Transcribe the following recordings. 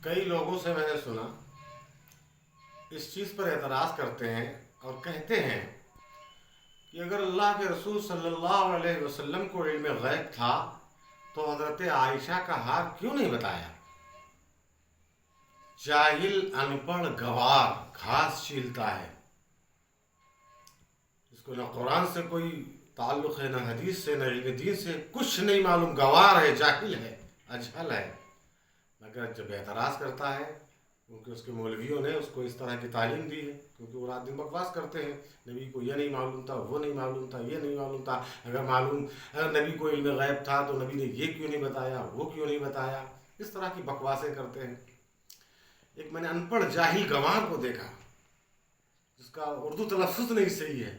کئی لوگوں سے میں نے سنا اس چیز پر اعتراض کرتے ہیں اور کہتے ہیں کہ اگر اللہ کے رسول صلی اللہ علیہ وسلم کو علم غیب تھا تو حضرت عائشہ کا حال کیوں نہیں بتایا؟ جاہل، ان پڑھ، گوار گھاس چھیلتا ہے، اس کو نہ قرآن سے کوئی تعلق ہے، نہ حدیث سے، نہ علم دین سے، کچھ نہیں معلوم، گوار ہے، جاہل ہے، اجہل ہے، مگر جب اعتراض کرتا ہے کیونکہ اس کے مولویوں نے اس کو اس طرح کی تعلیم دی ہے، کیونکہ وہ رات دن بکواس کرتے ہیں، نبی کو یہ نہیں معلوم تھا، وہ نہیں معلوم تھا، یہ نہیں معلوم تھا، اگر نبی کو علم غیب تھا تو نبی نے یہ کیوں نہیں بتایا، وہ کیوں نہیں بتایا، اس طرح کی بکواسیں کرتے ہیں۔ ایک میں نے ان پڑھ جاہل گوار کو دیکھا جس کا اردو تلفظ نہیں صحیح ہے،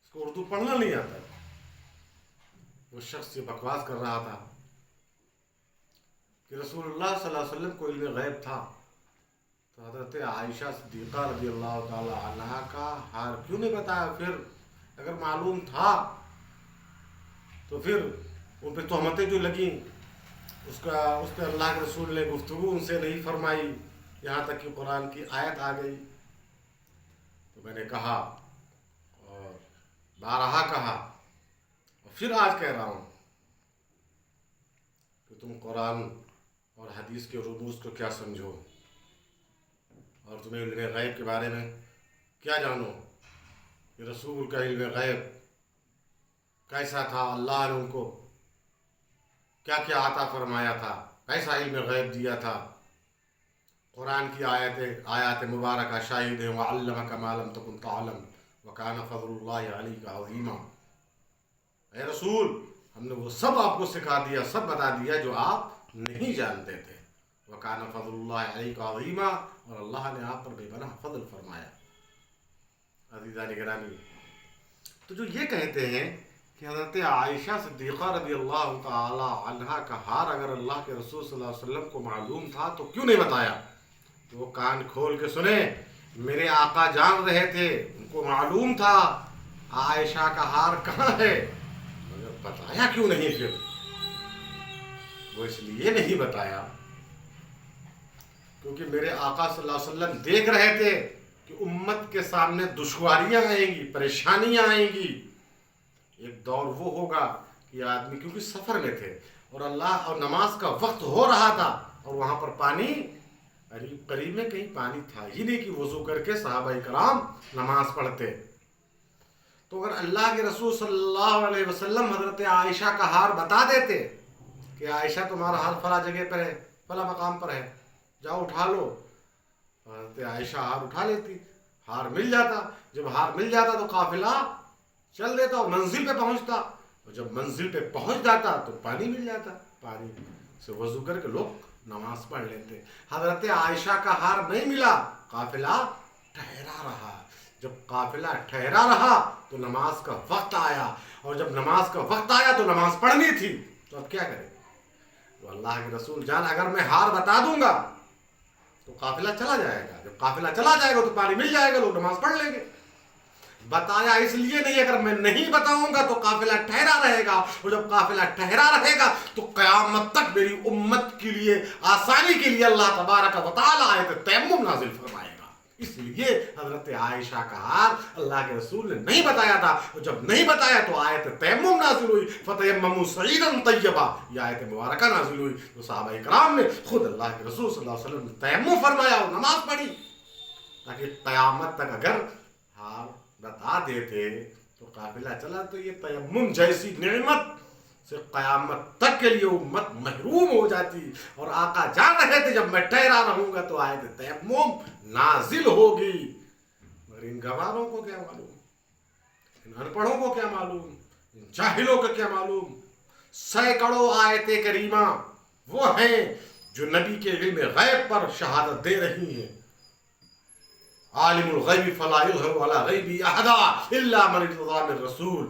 اس کو اردو پڑھنا نہیں آتا، وہ شخص یہ بکواس کر رہا تھا کہ رسول اللہ صلی اللہ علیہ وسلم کو علم غیب تھا تو حضرت عائشہ صدیقہ رضی اللہ تعالی عنہا کا حال کیوں نہیں بتایا؟ پھر اگر معلوم تھا تو پھر ان پہ تہمتیں جو لگیں اس پہ اللہ کے رسول نے گفتگو ان سے نہیں فرمائی، یہاں تک کہ قرآن کی آیت آ گئی۔ تو میں نے کہا اور بارہا کہا اور پھر آج کہہ رہا ہوں کہ تم قرآن اور حدیث کے رموز کو کیا سمجھو اور تمہیں علم غیب کے بارے میں کیا جانو کہ رسول کا علم غیب کیسا تھا، اللہ نے ان کو کیا کیا عطا فرمایا تھا، کیسا علم غیب دیا تھا۔ قرآن کی آیات مبارکہ شاہد ہیں وَعَلَّمَكَ مَا لَمْ تَكُنْ تَعْلَمْ وَكَانَ فَضْلُ اللَّهِ عَلَيْكَ عَظِيمًا۔ اے رسول، ہم نے وہ سب آپ کو سکھا دیا، سب بتا دیا جو آپ نہیں جانتے تھے۔ وَكَانَ فَضْلُ اللَّهِ عَلَيْكَ عَظِيمًا، اور اللہ نے آپ پر بے پناہ فضل فرمایا۔ عزیزان گرامی، تو جو یہ کہتے ہیں کہ حضرت عائشہ صدیقہ رضی اللہ تعالی عنہا کا حال اگر اللہ کے رسول صلی اللہ علیہ وسلم کو معلوم تھا تو کیوں نہیں بتایا؟ تو وہ کان کھول کے سنیں، میرے آقا جان رہے تھے، ان کو معلوم تھا عائشہ کا ہار کہاں ہے، مگر بتایا کیوں نہیں؟ پھر وہ اس لیے نہیں بتایا کیونکہ میرے آقا صلی اللہ علیہ وسلم دیکھ رہے تھے کہ امت کے سامنے دشواریاں آئیں گی، پریشانیاں آئیں گی، ایک دور وہ ہوگا کہ آدمی کیونکہ سفر میں تھے اور نماز کا وقت ہو رہا تھا اور وہاں پر پانی قریب میں کہیں پانی تھا ہی نہیں کہ وضو کر کے صحابہ کرام نماز پڑھتے۔ تو اگر اللہ کے رسول صلی اللہ علیہ وسلم حضرت عائشہ کا حال بتا دیتے کہ عائشہ تمہارا حال فلاں جگہ پر ہے، فلاں مقام پر ہے، جاؤ اٹھا لو، حضرت عائشہ ہار اٹھا لیتی، ہار مل جاتا۔ جب ہار مل جاتا تو قافلہ چل دیتا اور منزل پہ پہنچتا، اور جب منزل پہ پہنچ جاتا تو پانی مل جاتا، پانی سے وضو کر کے لوگ نماز پڑھ لیتے۔ حضرت عائشہ کا ہار نہیں ملا، قافلہ ٹھہرا رہا، جب قافلہ ٹھہرا رہا تو نماز کا وقت آیا، اور جب نماز کا وقت آیا تو نماز پڑھنی تھی، تو اب کیا کریں؟ تو اللہ کے رسول جان اگر میں ہار بتا دوں گا تو قافلہ چلا جائے گا، جب قافلہ چلا جائے گا تو پانی مل جائے گا، لوگ نماز پڑھ لیں گے۔ بتایا اس لیے نہیں، اگر میں نہیں بتاؤں گا تو قافلہ ٹھہرا رہے گا، اور جب قافلہ ٹھہرا رہے گا تو قیامت تک میری امت کے لیے آسانی کے لیے اللہ تبارک و تعالی آیت تیمم نازل فرمائے گا۔ اس لیے حضرت عائشہ کا حال اللہ کے رسول نے نہیں بتایا تھا، اور جب نہیں بتایا تو آیت تیمم نازل ہوئی، فَتَيَمَّمُوا صَعِيدًا طَيِّبًا، یہ آیت مبارکہ نازل ہوئی، تو صحابہ کرام نے خود اللہ کے رسول صلی اللہ علیہ وسلم نے تیمم فرمایا اور نماز پڑھی، تاکہ قیامت تک اگر حال بتا دیتے تو قافلہ چلا تو یہ تیمم جیسی نعمت سے قیامت تک کے لیے امت محروم ہو جاتی، اور آقا جان رہے تھے جب میں ٹھہرا رہوں گا تو آیت تیمم نازل ہوگی۔ مگر ان گواروں کو کیا معلوم، ان ان پڑھوں کو کیا معلوم، ان جاہلوں کو کیا معلوم؟ سینکڑوں آیت کریمہ وہ ہیں جو نبی کے علم غیب پر شہادت دے رہی ہیں۔ عالم الغیب فلا یظہر علی غیبہ احدا الا من ارتضی من رسول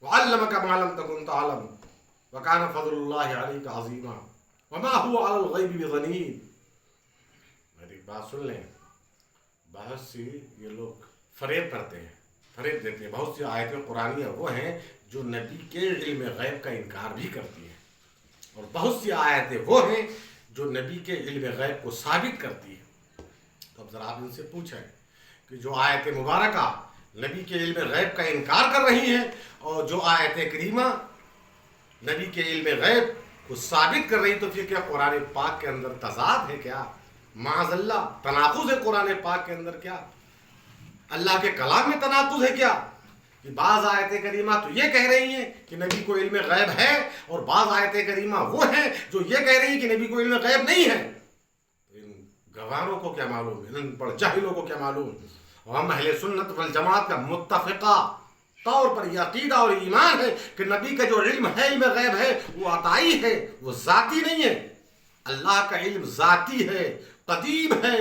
وعلمک ما لم تکن تعلم وکان فضل اللہ علیک عظیما وما هو علی الغیب بضنین۔ میری بات سن لیں، بہت سی یہ لوگ فریب کرتے ہیں، فریب دیتے ہیں، بہت سی آیتیں قرآنیہ وہ ہیں جو نبی کے علم غیب کا انکار بھی کرتی ہیں، اور بہت سی آیتیں وہ ہیں جو نبی کے علم غیب کو ثابت کرتی ہے۔ تو اب ذرا آپ ان سے پوچھیں کہ جو آیت مبارکہ نبی کے علم غیب کا انکار کر رہی ہیں اور جو آیت کریمہ نبی کے علم غیب کو ثابت کر رہی، تو پھر کیا قرآن پاک کے اندر تضاد ہے؟ کیا معاذ اللہ تناقض ہے قرآن پاک کے اندر؟ کیا اللہ کے کلام میں تناقض ہے؟ کیا کہ بعض آیت کریمہ تو یہ کہہ رہی ہیں کہ نبی کو علم غیب ہے، اور بعض آیت کریمہ وہ ہیں جو یہ کہہ رہی ہیں کہ نبی کو علم غیب نہیں ہے؟ ان گواروں کو کیا معلوم، ان پڑھ جاہلوں کو کیا معلوم؟ اور ہم اہل سنت والجماعت کا متفقہ طور پر یہ عقیدہ اور ایمان ہے کہ نبی کا جو علم ہے، علم غیب ہے، وہ عطائی ہے، وہ ذاتی نہیں ہے۔ اللہ کا علم ذاتی ہے، قدیم ہے،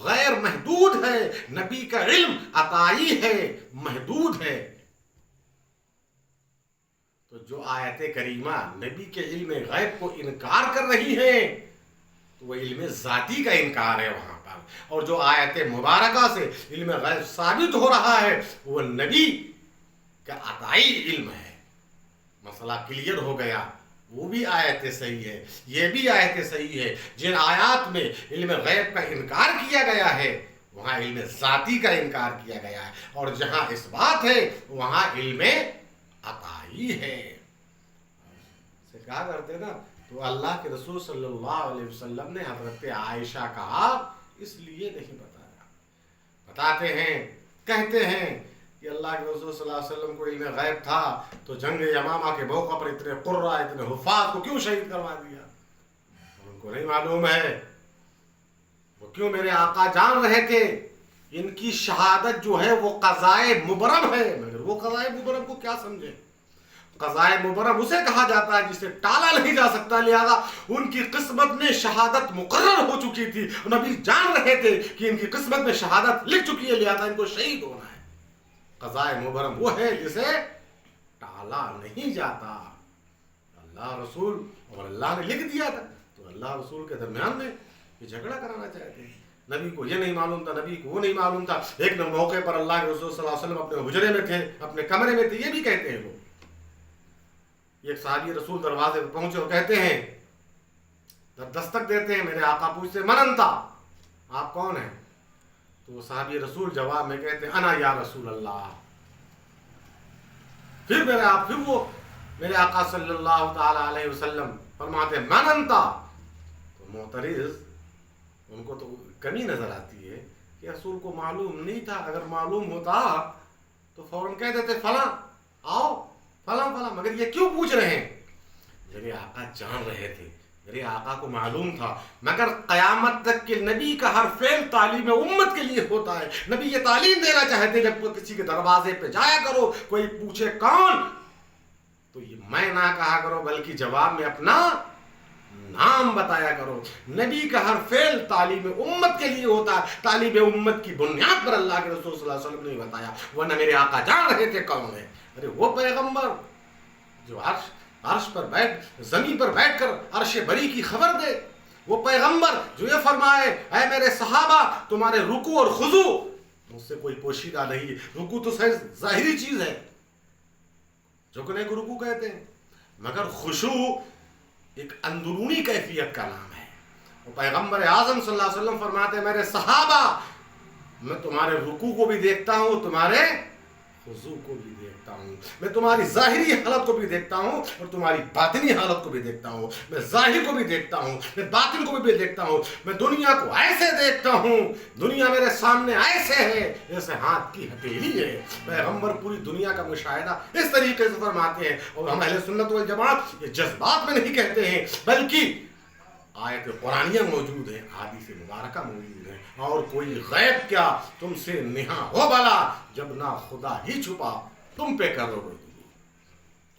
غیر محدود ہے۔ نبی کا علم عطائی ہے، محدود ہے۔ تو جو آیت کریمہ نبی کے علم غیب کو انکار کر رہی ہیں، تو وہ علم ذاتی کا انکار ہے وہاں پر، اور جو آیت مبارکہ سے علم غیب ثابت ہو رہا ہے وہ نبی کا عطائی علم ہے۔ مسئلہ کلیئر ہو گیا۔ وہ بھی آیت صحیح ہے، یہ بھی آیت صحیح ہے۔ جن آیات میں علم غیب کا انکار کیا گیا ہے وہاں علم ذاتی کا انکار کیا گیا ہے، اور جہاں اس بات ہے وہاں علم عطائی ہے۔ سے کہا کرتے نا، تو اللہ کے رسول صلی اللہ علیہ وسلم نے حضرت عائشہ کا اس لیے نہیں بتایا۔ بتاتے ہیں، کہتے ہیں کہ اللہ کے رسول صلی اللہ علیہ وسلم کو علم غیب تھا تو جنگ یمامہ کے موقع پر اتنے قرہ، اتنے حفاظ کو کیوں شہید کروا دیا؟ ان کو نہیں معلوم ہے وہ کیوں میرے آقا جان رہے تھے ان کی شہادت جو ہے وہ قضائے مبرم ہے، مگر وہ قضائے مبرم کو کیا سمجھے؟ قضائے مبرم اسے کہا جاتا ہے جسے ٹالا نہیں جا سکتا، لہذا ان کی قسمت میں شہادت مقرر ہو چکی تھی، نبی جان رہے تھے کہ ان کی قسمت میں شہادت لکھ چکی ہے، لہذا ان کو شہید ہونا ہے۔ قضائے مبرم وہ ہے جسے ٹالا نہیں جاتا۔ اللہ رسول اور اللہ نے لکھ دیا تھا، تو اللہ رسول کے درمیان میں یہ جھگڑا کرانا چاہتے ہیں۔ نبی کو یہ نہیں معلوم تھا، نبی کو وہ نہیں معلوم تھا۔ ایک موقع پر اللہ کے رسول صلی اللہ علیہ وسلم اپنے حجرے میں تھے، اپنے کمرے میں تھے، یہ بھی کہتے ہیں وہ۔ ایک صحابی رسول دروازے پر پہنچے اور کہتے ہیں، دستک دیتے ہیں، میرے آقا پوچھتے من انت، آپ کون ہیں؟ تو وہ صحابی رسول جواب میں کہتے ہیں انا یا رسول اللہ۔ پھر میرے آقا صلی اللہ تعالی علیہ وسلم فرماتے ہیں من انت۔ تو معترض ان کو تو کمی نظر آتی ہے کہ رسول کو معلوم نہیں تھا، اگر معلوم ہوتا تو فوراً کہہ دیتے فلاں آؤ، فلاں فلاں، مگر یہ کیوں پوچھ رہے ہیں؟ میرے آقا جان رہے تھے، میرے آقا کو معلوم تھا، مگر قیامت تک کہ نبی کا ہر فعل تعلیم امت کے لیے ہوتا ہے۔ نبی یہ تعلیم دینا چاہتے جب کوئی کسی کے دروازے پہ جایا کرو، کوئی پوچھے کون، تو یہ میں نہ کہا کرو بلکہ جواب میں اپنا نام بتایا کرو۔ نبی کا ہر فعل تعلیم امت کے لیے ہوتا ہے، تعلیم امت کی بنیاد پر اللہ کے رسول صلی اللہ علیہ وسلم نے بتایا، ورنہ میرے آقا جان رہے تھے کون ہے۔ ارے وہ پیغمبر جو عرش پر بیٹھ، زمین پر بیٹھ کر عرش بری کی خبر دے، وہ پیغمبر جو یہ فرمائے اے میرے صحابہ تمہارے رکوع اور خضوع مجھ سے کوئی پوشیدہ نہیں۔ رکوع تو ظاہری چیز ہے، جھکنے کو رکوع کہتے ہیں، مگر خشوع ایک اندرونی کیفیت کا نام ہے۔ وہ پیغمبر اعظم صلی اللہ علیہ وسلم فرماتے ہیں میرے صحابہ میں تمہارے رکوع کو بھی دیکھتا ہوں، تمہارے خضوع کو بھی دیکھتا ہوں، میں تمہاری ظاہری حالت کو بھی دیکھتا ہوں اور تمہاری باطنی حالت کو بھی دیکھتا ہوں، میں ظاہر کو بھی دیکھتا ہوں، میں باطن کو بھی دیکھتا ہوں، میں دنیا کو ایسے دیکھتا ہوں، دنیا میرے سامنے ایسے ہے جیسے ہاتھ کی ہتھیلی ہے۔ پیغمبر پوری دنیا کا مشاہدہ اس طریقے سے فرماتے ہیں، اور ہم اہل سنت والجماعت یہ جذبات میں نہیں کہتے ہیں بلکہ آیت قرآنیہ موجود ہے، حدیث مبارکہ موجود ہے، اور کوئی غیب کیا تم سے نہاں ہو بلا جب نہ خدا ہی چھپا تم پہ کرو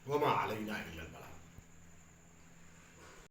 وما علینا الا